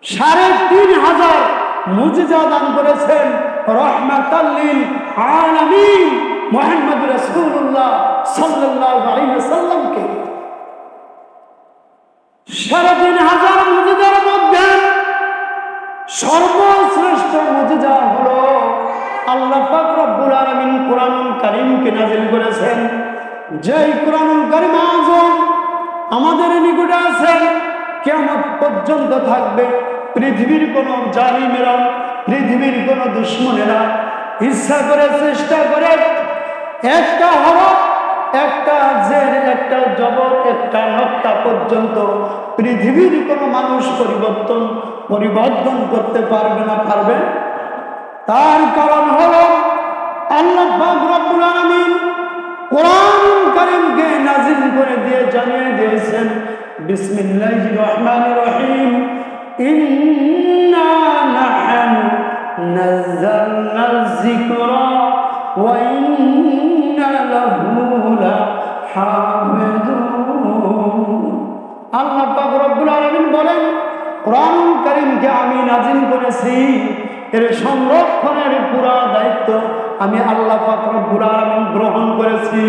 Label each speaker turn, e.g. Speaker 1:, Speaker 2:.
Speaker 1: ৩,৫০০ মুজিজা দান করেছেন রাহমাতাল লিল আলামিন মুহাম্মদ রাসূলুল্লাহ সাল্লাল্লাহু আলাইহি ওয়াসাল্লামকে। ৩,৫০০ মুজিজার মধ্যে সর্বশ্রেষ্ঠ মুজিজা হলো আল্লাহ পাক রব্বুল আলামিন কোরআনুল কারীমকে নাযিল করেছেন। যেই কোরআনুল কারীম আজম আমাদের নিকটে আছে, কিয়ামত পর্যন্ত থাকবে। পৃথিবীর কোন জালিমেরা, পৃথিবীর কোন দুশমনেরা ইচ্ছা করে, চেষ্টা করে একটা হরফ, একটা জের, একটা জবর, একটা নক্তা পর্যন্ত পৃথিবীর কোন মানুষ পরিবর্তন করতে পারবে না। পারবে? তার কারণ হলো আল্লাহ পাক রব্বুল আলামিন কোরআনুল কারীমকে নাযিল করে দিয়ে জানিয়ে দিয়েছেন, বিসমিল্লাহির রহমানির রহিম, ইন্না নাহনু নাযালনায যিকরা ওয়া ইন্না লাহু লাহাফিজুন। আল্লাহ পাক রব্বুল আলামিন বলেন, কোরআনুল কারীমকে আমি নাযিল করেছি, এর সংরক্ষণের পুরা দায়িত্ব আমি আল্লাহ পাক রব্বুল আলামিন গ্রহণ করেছি।